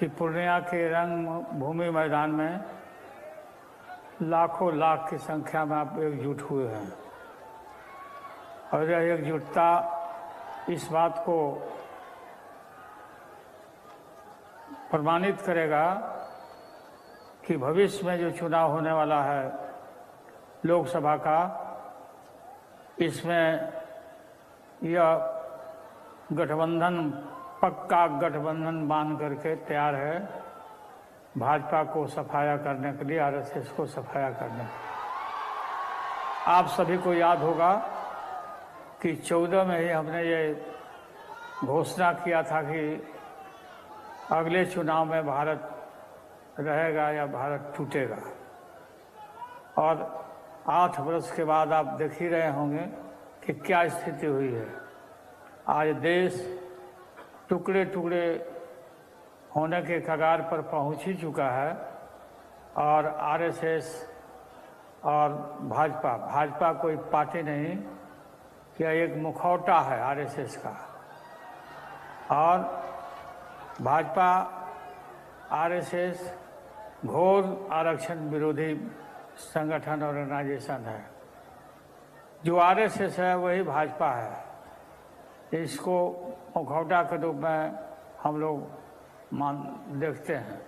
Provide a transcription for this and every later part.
कि पूर्णिया के रंग भूमि मैदान में लाखों लाख की संख्या में आप एकजुट हुए हैं और यह एकजुटता इस बात को प्रमाणित करेगा कि भविष्य में जो चुनाव होने वाला है लोकसभा का, इसमें यह गठबंधन पक्का गठबंधन बांध करके तैयार है भाजपा को सफाया करने के लिए, आरएसएस को सफाया करने के लिए। आप सभी को याद होगा कि 14 में ही हमने ये घोषणा किया था कि अगले चुनाव में भारत रहेगा या भारत टूटेगा, और 8 वर्ष के बाद आप देख ही रहे होंगे कि क्या स्थिति हुई है। आज देश टुकड़े टुकड़े होने के कगार पर पहुंच ही चुका है और आरएसएस और भाजपा कोई पार्टी नहीं, यह एक मुखौटा है आरएसएस का। और भाजपा आरएसएस घोर आरक्षण विरोधी संगठन ऑर्गेनाइजेशन है। जो आरएसएस है वही भाजपा है। इसको मुखौटा के रूप में हम लोग देखते हैं।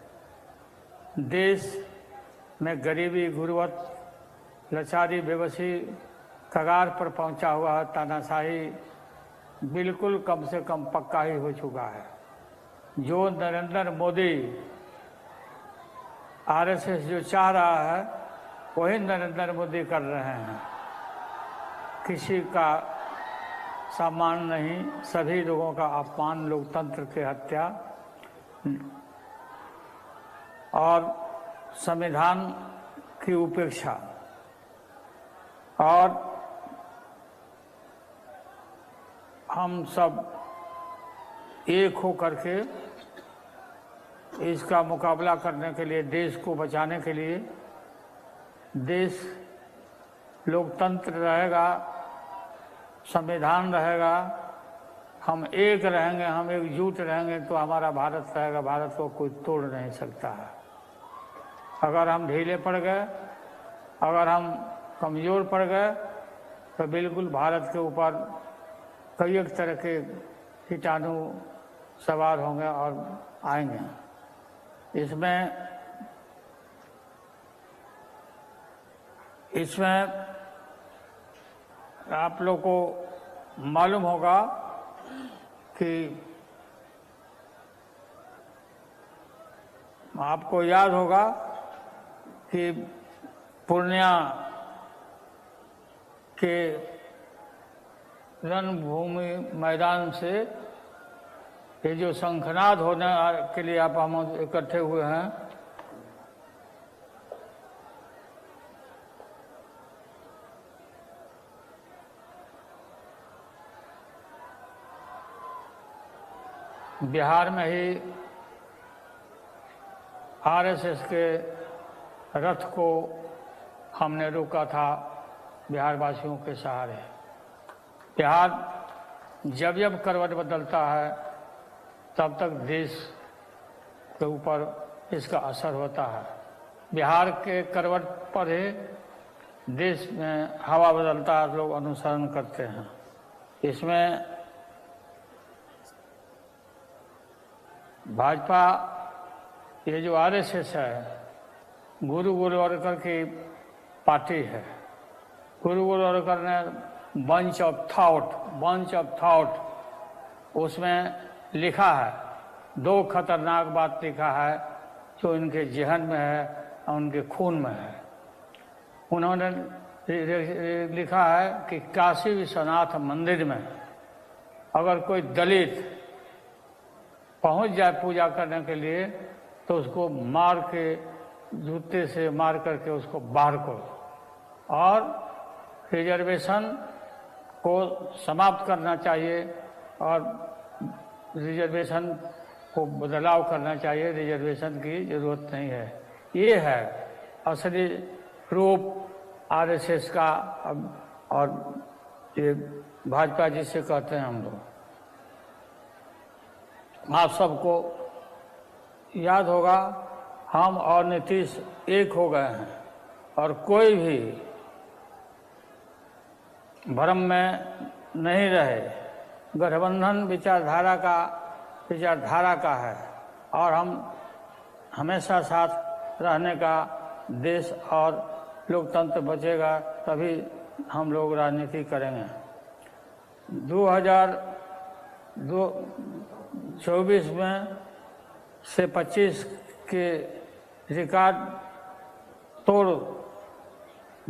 देश में गरीबी, गुर्बत, लाचारी, बेबसी कगार पर पहुंचा हुआ है। तानाशाही बिल्कुल कम से कम पक्का ही हो चुका है। जो नरेंद्र मोदी आरएसएस जो चाह रहा है वही नरेंद्र मोदी कर रहे हैं। किसी का सम्मान नहीं, सभी लोगों का अपमान, लोकतंत्र की हत्या और संविधान की उपेक्षा। और हम सब एक हो करके इसका मुकाबला करने के लिए, देश को बचाने के लिए, देश लोकतंत्र रहेगा, संविधान रहेगा, हम एक रहेंगे, हम एकजुट रहेंगे तो हमारा भारत रहेगा। भारत को कोई तोड़ नहीं सकता है। अगर हम ढीले पड़ गए, अगर हम कमज़ोर पड़ गए तो बिल्कुल भारत के ऊपर कई एक तरह के कीटाणु सवार होंगे और आएंगे। इसमें आप लोग को मालूम होगा कि आपको याद होगा कि पूर्णिया के रणभूमि मैदान से ये जो शंखनाद होने के लिए आप हम इकट्ठे हुए हैं, बिहार में ही आरएसएस के रथ को हमने रोका था बिहार वासियों के सहारे। बिहार जब जब करवट बदलता है तब तक देश के ऊपर इसका असर होता है। बिहार के करवट पर ही देश में हवा बदलता है, लोग अनुसरण करते हैं। इसमें भाजपा, ये जो आरएसएस है, गुरु गोलवलकर की पार्टी है। गुरु गोलवलकर ने बंच ऑफ थॉट उसमें लिखा है, 2 खतरनाक बात लिखा है जो इनके जहन में है और उनके खून में है। उन्होंने लिखा है कि काशी विश्वनाथ मंदिर में अगर कोई दलित पहुंच जाए पूजा करने के लिए तो उसको मार के, जूते से मार करके उसको बाहर करो और रिजर्वेशन को समाप्त करना चाहिए और रिजर्वेशन को बदलाव करना चाहिए। रिजर्वेशन की ज़रूरत नहीं है। ये है असली रूप आरएसएस का और ये भाजपा जिसे कहते हैं हम लोग। आप सबको याद होगा, हम और नीतीश एक हो गए हैं और कोई भी भ्रम में नहीं रहे। गठबंधन विचारधारा का है और हम हमेशा साथ रहने का, देश और लोकतंत्र बचेगा तभी हम लोग राजनीति करेंगे। 2024 में से 25 के रिकॉर्ड तोड़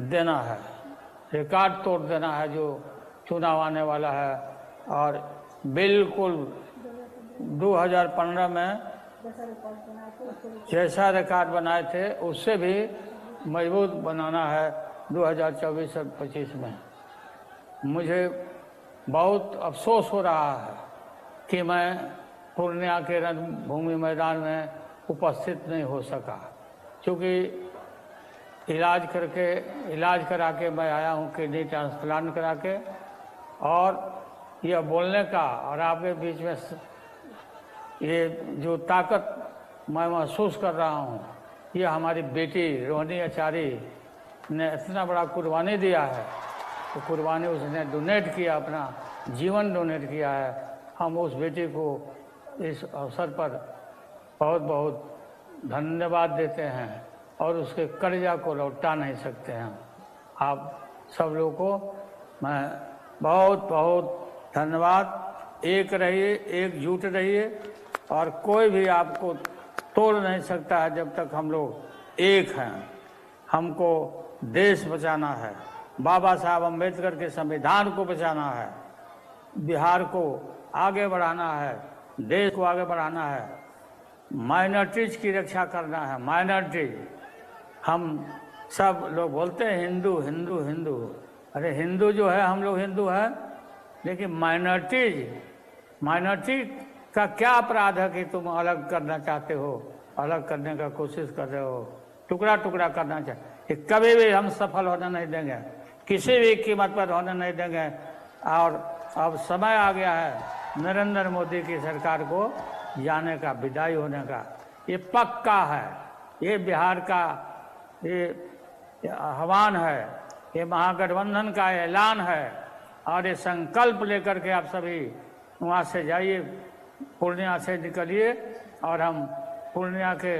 देना है जो चुनाव आने वाला है। और बिल्कुल 2015 में जैसा रिकॉर्ड बनाए थे उससे भी मजबूत बनाना है 2024 और 25 में। मुझे बहुत अफसोस हो रहा है कि मैं पूर्णिया के रणभूमि मैदान में उपस्थित नहीं हो सका, क्योंकि इलाज करा के मैं आया हूँ, किडनी ट्रांसप्लांट करा के। और यह बोलने का और आपके बीच में ये जो ताकत मैं महसूस कर रहा हूँ, ये हमारी बेटी रोहिणी आचार्य ने इतना बड़ा कुर्बानी दिया है। तो कुर्बानी उसने डोनेट किया, अपना जीवन डोनेट किया है। हम उस बेटी को इस अवसर पर बहुत बहुत धन्यवाद देते हैं और उसके कर्जा को लौटा नहीं सकते हैं। आप सब लोगों को मैं बहुत बहुत धन्यवाद। एक रहिए, एकजुट रहिए और कोई भी आपको तोड़ नहीं सकता है जब तक हम लोग एक हैं। हमको देश बचाना है, बाबा साहब अम्बेडकर के संविधान को बचाना है, बिहार को आगे बढ़ाना है, देश को आगे बढ़ाना है, माइनॉरिटीज की रक्षा करना है। माइनॉरिटीज, हम सब लोग बोलते हैं हिंदू हिंदू हिंदू, अरे हिंदू जो है हम लोग हिंदू हैं, लेकिन माइनॉरिटी का क्या अपराध है कि तुम अलग करना चाहते हो, अलग करने का कोशिश कर रहे हो, टुकड़ा टुकड़ा करना चाहते। कभी भी हम सफल होने नहीं देंगे, किसी भी कीमत पर होने नहीं देंगे। और अब समय आ गया है नरेंद्र मोदी की सरकार को जाने का, विदाई होने का। ये पक्का है, ये बिहार का ये आह्वान है, ये महागठबंधन का ऐलान है। और ये संकल्प लेकर के आप सभी वहाँ से जाइए, पूर्णिया से निकलिए और हम पूर्णिया के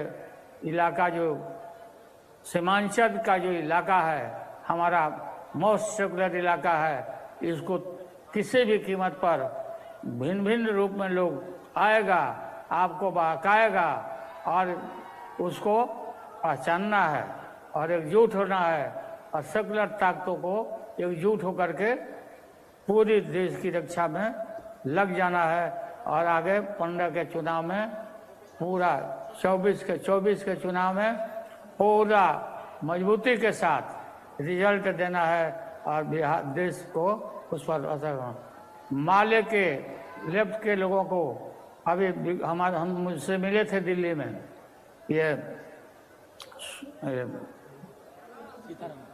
इलाका जो सीमांचल का जो इलाका है, हमारा मोस्ट सेकुलर इलाका है, इसको किसी भी कीमत पर भिन्न भिन्न रूप में लोग आएगा, आपको बहकाएगा और उसको पहचानना है और एकजुट होना है और सेकुलर ताकतों को एकजुट होकर के पूरी देश की रक्षा में लग जाना है। और आगे 15 के चुनाव में पूरा 24 के चुनाव में पूरा मजबूती के साथ रिजल्ट देना है और बिहार देश को उस पर असर। माले के लेफ्ट के लोगों को अभी हम मुझसे मिले थे दिल्ली में, ये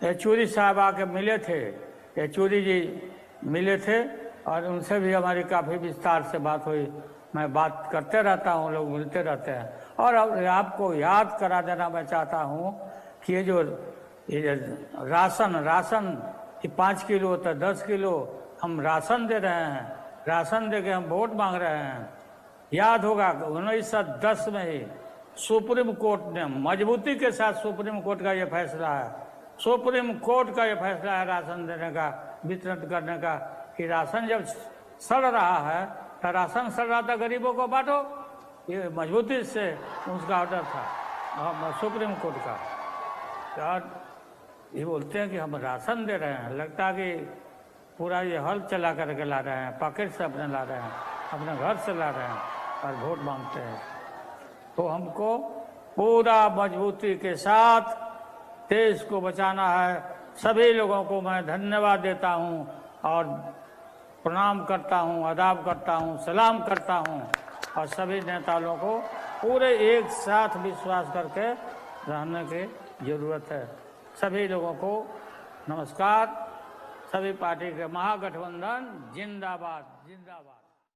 येचूरी साहब आके मिले थे, येचूरी जी मिले थे और उनसे भी हमारी काफ़ी विस्तार से बात हुई। मैं बात करते रहता हूँ, लोग मिलते रहते हैं। और अब आपको याद करा देना मैं चाहता हूँ कि ये राशन ये 5 किलो होता है, 10 किलो हम राशन दे रहे हैं, राशन दे के हम वोट मांग रहे हैं। याद होगा 1910 में ही सुप्रीम कोर्ट ने मजबूती के साथ, सुप्रीम कोर्ट का ये फैसला है, सुप्रीम कोर्ट का ये फैसला है राशन देने का, वितरण करने का, कि राशन जब सड़ रहा है तो राशन सड़ रहा था, गरीबों को बांटो। ये मजबूती से उसका ऑर्डर था सुप्रीम कोर्ट का। और ये बोलते हैं कि हम राशन दे रहे हैं, लगता है कि पूरा ये हल चला करके ला रहे हैं, पॉकेट से अपने ला रहे हैं, अपने घर से ला रहे हैं और वोट मांगते हैं। तो हमको पूरा मजबूती के साथ देश को बचाना है। सभी लोगों को मैं धन्यवाद देता हूँ और प्रणाम करता हूँ, आदाब करता हूँ, सलाम करता हूँ। और सभी नेताओं को पूरे एक साथ विश्वास करके रहने की ज़रूरत है। सभी लोगों को नमस्कार। सभी पार्टी के महागठबंधन जिंदाबाद जिंदाबाद।